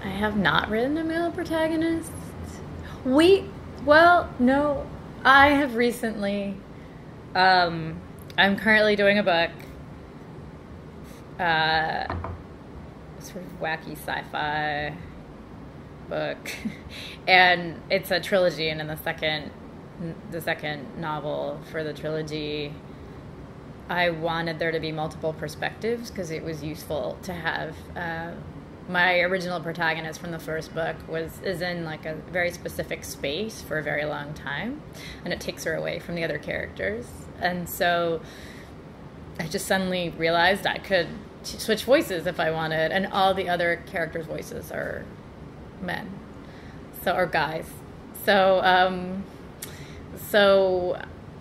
I have not written a male protagonist. Well, no. I have recently, I'm currently doing a book, sort of wacky sci-fi book, and it's a trilogy, and in the second novel for the trilogy, I wanted there to be multiple perspectives because it was useful to have. My original protagonist from the first book is in like a very specific space for a very long time, and it takes her away from the other characters. And so I just suddenly realized I could switch voices if I wanted, and all the other characters' voices are men, or guys. So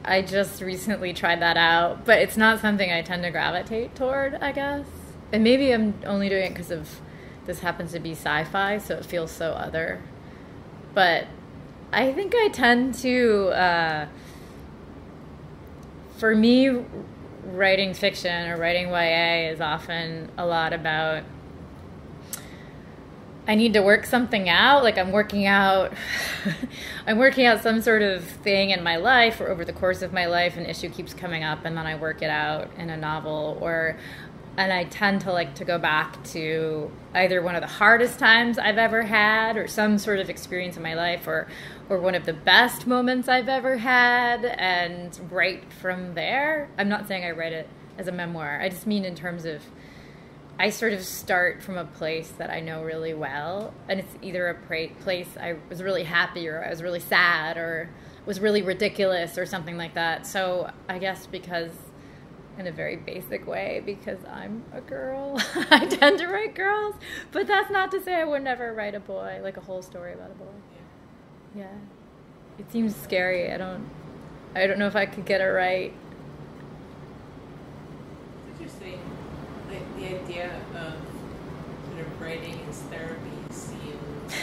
I just recently tried that out, but it's not something I tend to gravitate toward, I guess. And maybe I'm only doing it because of this happens to be sci-fi, so it feels so other. But I think I tend to, for me, writing fiction or writing YA is often a lot about, I need to work something out. Like I'm working out some sort of thing in my life, or over the course of my life, an issue keeps coming up, and then I work it out in a novel, and I tend to like to go back to either one of the hardest times I've ever had, or some sort of experience in my life, or one of the best moments I've ever had, and write from there. I'm not saying I write it as a memoir. I just mean in terms of, I sort of start from a place that I know really well, and it's either a place I was really happy, or I was really sad, or was really ridiculous, or something like that. So I guess because, in a very basic way, because I'm a girl, I tend to write girls, but that's not to say I would never write a boy, like a whole story about a boy. Yeah. It seems scary. I don't know if I could get it right. It's interesting. Like the idea of sort of writing as therapy seems.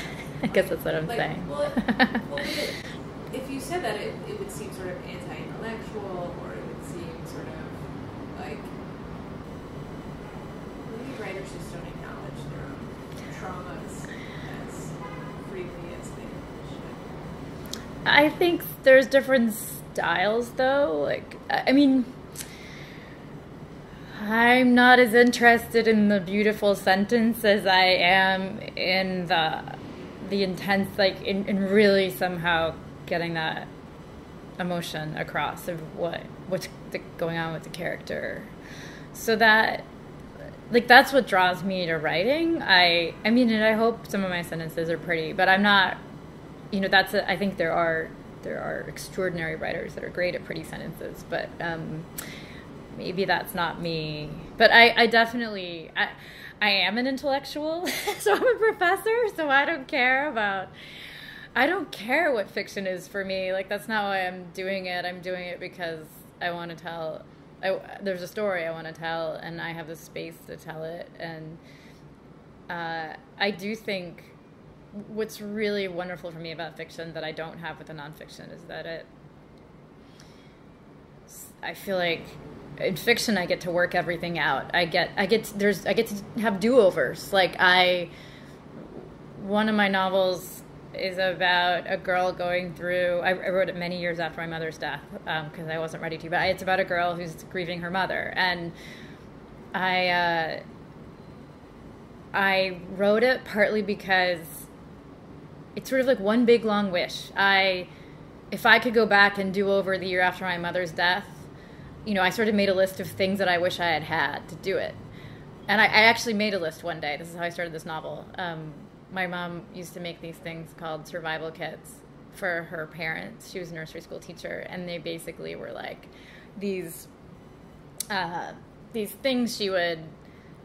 I guess that's what I'm saying. Well, if you said that, it would seem sort of anti-intellectual, or it would seem sort of like maybe writers just don't acknowledge their own traumas as freely as they should. I think there's different styles, though. Like, I mean, I'm not as interested in the beautiful sentence as I am in the intense, like, in really somehow getting that emotion across of what's going on with the character. So that, like, that's what draws me to writing. I mean, and I hope some of my sentences are pretty, but I'm not, I think there are extraordinary writers that are great at pretty sentences, but maybe that's not me. But I definitely, I am an intellectual, so I'm a professor, so I don't care what fiction is for me. Like, that's not why I'm doing it. I'm doing it because I want to tell, there's a story I want to tell, and I have the space to tell it. And I do think what's really wonderful for me about fiction that I don't have with the nonfiction is that I feel like in fiction I get to work everything out. I get to have do-overs. Like one of my novels is about a girl going through, I wrote it many years after my mother's death because I wasn't ready to, but it's about a girl who's grieving her mother. And I wrote it partly because it's sort of like one big long wish. If I could go back and do over the year after my mother's death, I sort of made a list of things that I wish I had to do it. And I actually made a list one day. This is how I started this novel. My mom used to make these things called survival kits for her parents. She was a nursery school teacher, and they basically were like these things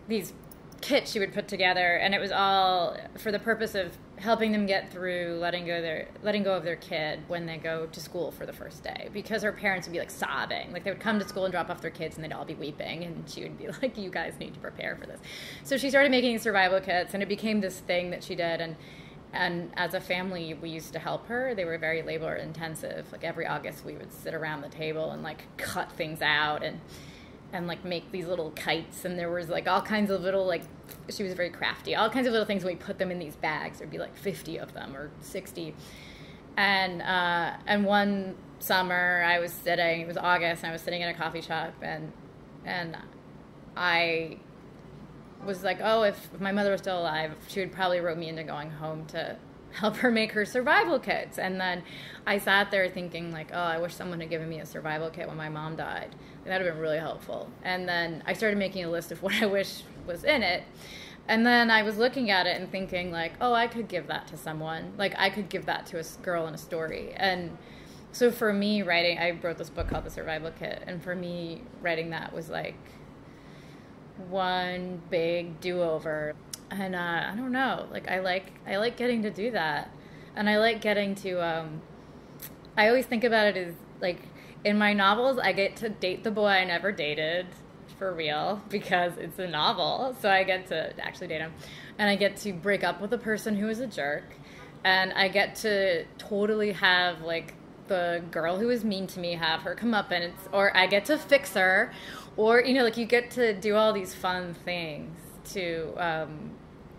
these kits she would put together, and it was all for the purpose of helping them get through letting go of their kid when they go to school for the first day, because her parents would be like sobbing. Like, they would come to school and drop off their kids, and they'd all be weeping, and she would be like, you guys need to prepare for this. So she started making survival kits, and it became this thing that she did, and as a family we used to help her. They were very labor intensive. Like, every August we would sit around the table and like cut things out, like make these little kites, and there was like all kinds of little, like, she was very crafty, all kinds of little things. We put them in these bags. There'd be like 50 of them or 60. And one summer I was sitting, it was August, and I was sitting in a coffee shop, and I was like, oh, if my mother was still alive, she would probably rope me into going home to help her make her survival kits. And then I sat there thinking, like, oh, I wish someone had given me a survival kit when my mom died. That would have been really helpful. And then I started making a list of what I wish was in it. And then I was looking at it and thinking, like, oh, I could give that to someone. Like, I could give that to a girl in a story. And so for me, writing, I wrote this book called The Survival Kit. And for me, writing that was like one big do-over. And I don't know, like, I like getting to do that. And I like getting to, I always think about it as, like, in my novels, I get to date the boy I never dated, for real, because it's a novel, so I get to actually date him. And I get to break up with a person who is a jerk, and I get to totally have, like, the girl who is mean to me have her comeuppance, or I get to fix her, or, you know, like, you get to do all these fun things to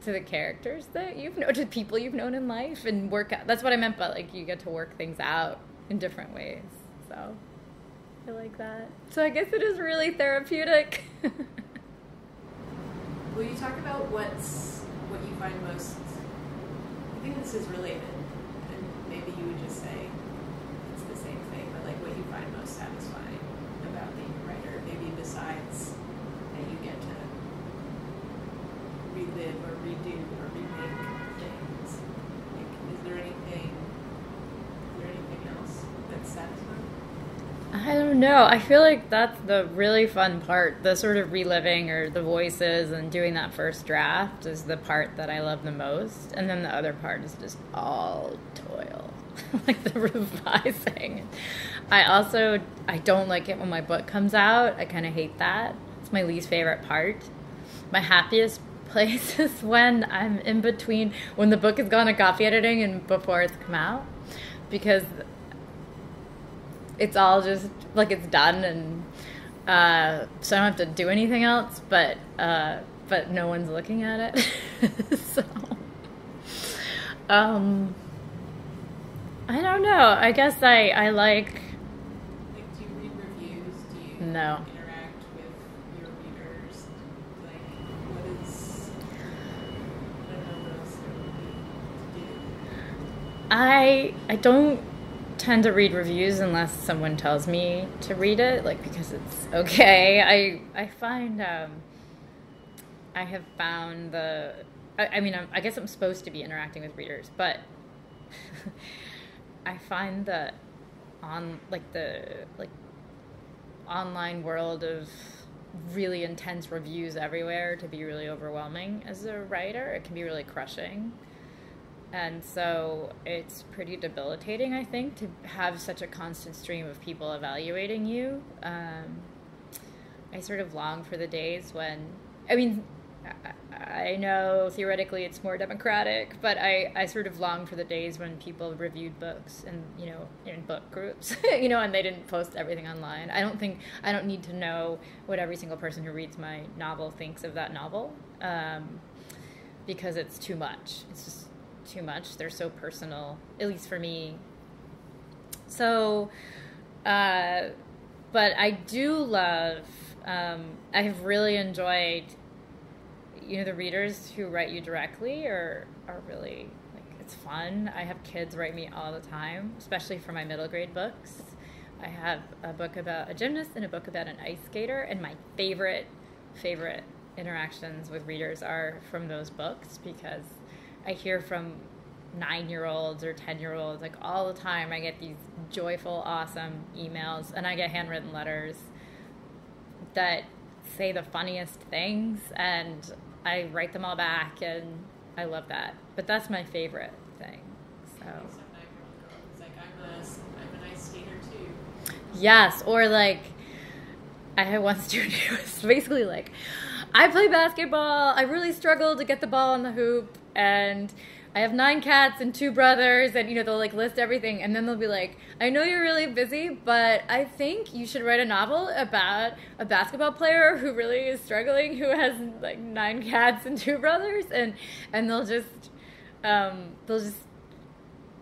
the characters that you've known, to people you've known in life, and work out. That's what I meant by, like, you get to work things out in different ways. So I like that. So I guess it is really therapeutic. Will you talk about what you find most, I think this is related, and maybe you would just say it's the same thing, but like what you find most satisfying about being a writer, maybe besides that you get to relive or redo or remake things. Like, is there anything else that's satisfying? I don't know. I feel like that's the really fun part. The sort of reliving or the voices and doing that first draft is the part that I love the most. And then the other part is just all toil. Like the revising. I don't like it when my book comes out. I kind of hate that. It's my least favorite part. My happiest place is when I'm in between, when the book has gone to copy editing and before it's come out. Because it's all just, like, it's done, and so I don't have to do anything else, but no one's looking at it. So, I don't know. I guess I like... Like, do you read reviews? Do you No. interact with your readers? Like, what is... I don't know what else there would be to do. I don't tend to read reviews unless someone tells me to read it, like, because it's okay. I find I have found I guess I'm supposed to be interacting with readers, but I find that the online world of really intense reviews everywhere to be really overwhelming as a writer. It can be really crushing. And so it's pretty debilitating, I think, to have such a constant stream of people evaluating you. I sort of long for the days when, I mean, I know theoretically it's more democratic, but I sort of long for the days when people reviewed books and, you know, in book groups, you know, and they didn't post everything online. I don't need to know what every single person who reads my novel thinks of that novel, because it's too much. It's just too much. They're so personal, at least for me. So, but I do love, I have really enjoyed, you know, the readers who write you directly are really, like, it's fun. I have kids write me all the time, especially for my middle grade books. I have a book about a gymnast and a book about an ice skater, and my favorite interactions with readers are from those books, because I hear from 9-year-olds or 10-year-olds, like, all the time. I get these joyful, awesome emails, and I get handwritten letters that say the funniest things, and I write them all back, and I love that. But that's my favorite thing. So. Some 9-year-old girl who's like, I'm an ice skater too. Yes, or like, I had one student who was basically like, I play basketball. I really struggled to get the ball in the hoop, and I have 9 cats and 2 brothers, and, you know, they'll like list everything, and then they'll be like, I know you're really busy, but I think you should write a novel about a basketball player who really is struggling, who has like 9 cats and 2 brothers, and they'll just, and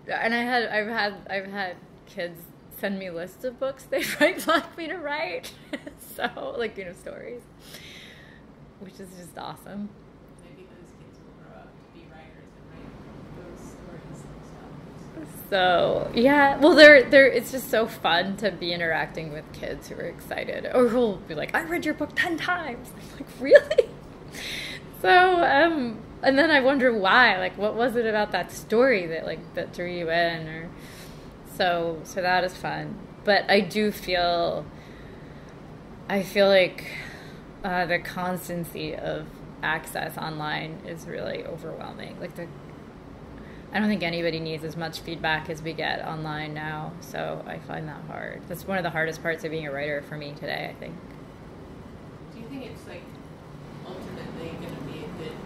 I've had kids send me lists of books they'd like me to write, so, like, you know, stories, which is just awesome. So, yeah, well, it's just so fun to be interacting with kids who are excited, or who'll be like, I read your book 10 times. I'm like, really? So, and then I wonder why, like, what was it about that story that drew you in, or, so that is fun. But I feel like the constancy of access online is really overwhelming. Like, I don't think anybody needs as much feedback as we get online now, so I find that hard. That's one of the hardest parts of being a writer for me today, I think. Do you think it's like ultimately going to be a good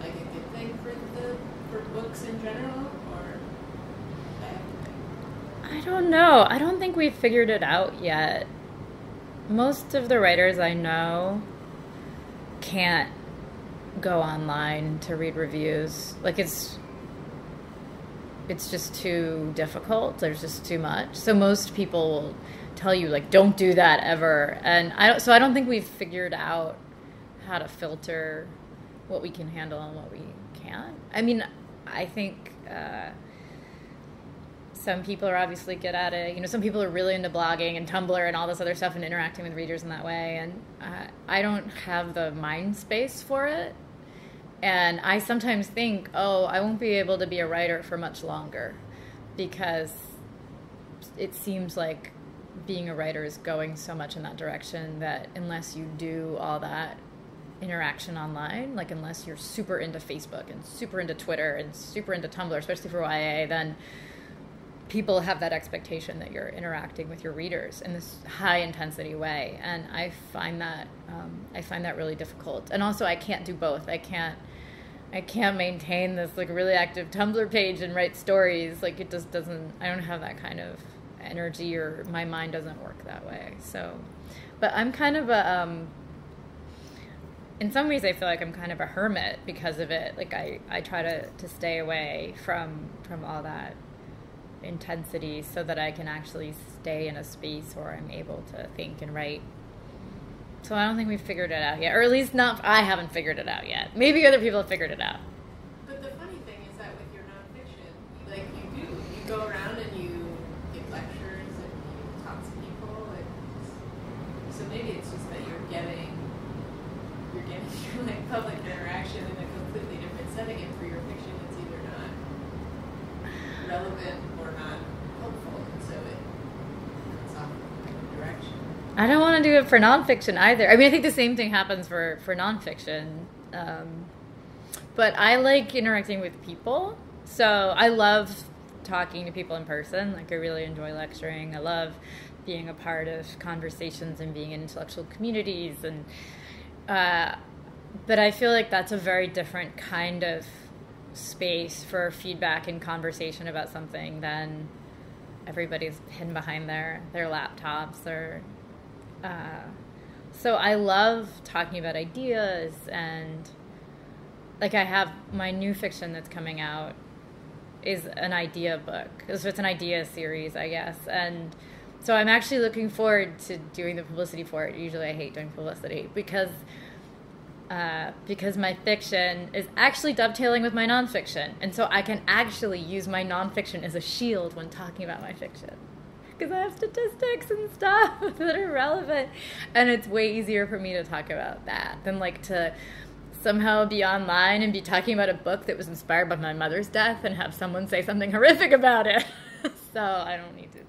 thing for books in general, or? I don't know. I don't think we've figured it out yet. Most of the writers I know can't go online to read reviews. Like, it's just too difficult. There's just too much. So most people will tell you, like, don't do that ever. And I don't think we've figured out how to filter what we can handle and what we can't. I mean, I think some people are obviously good at it. You know, some people are really into blogging and Tumblr and all this other stuff and interacting with readers in that way. And I don't have the mind space for it. And I sometimes think, I won't be able to be a writer for much longer, because it seems like being a writer is going so much in that direction that unless you do all that interaction online, like unless you're super into Facebook and super into Twitter and super into Tumblr, especially for YA, then people have that expectation that you're interacting with your readers in this high intensity way. And I find that really difficult. And also I can't do both. I can't maintain this like really active Tumblr page and write stories. Like, it just doesn't, I don't have that kind of energy, or my mind doesn't work that way. So, but I'm kind of in some ways I feel like I'm kind of a hermit because of it. Like, I try to stay away from all that intensity so that I can actually stay in a space where I'm able to think and write. So I don't think we've figured it out yet, or at least I haven't figured it out yet. Maybe other people have figured it out. But the funny thing is that with your nonfiction, you go around and you give lectures and you talk to people, and so maybe it's just that you're getting like public interaction in a completely different setting, and for your fiction it's either not relevant or not helpful, and so it cuts off the direction. I don't want to do it for nonfiction either. I mean, I think the same thing happens for nonfiction. But I like interacting with people. So I love talking to people in person. Like, I really enjoy lecturing. I love being a part of conversations and being in intellectual communities. And but I feel like that's a very different kind of space for feedback and conversation about something than everybody's hidden behind their laptops or... So I love talking about ideas, and like I have my new fiction that's coming out is an idea book. So it's an idea series, I guess. And so I'm actually looking forward to doing the publicity for it. Usually I hate doing publicity because my fiction is actually dovetailing with my nonfiction. And so I can actually use my nonfiction as a shield when talking about my fiction, because I have statistics and stuff that are relevant, and it's way easier for me to talk about that than like to somehow be online and be talking about a book that was inspired by my mother's death and have someone say something horrific about it. So I don't need to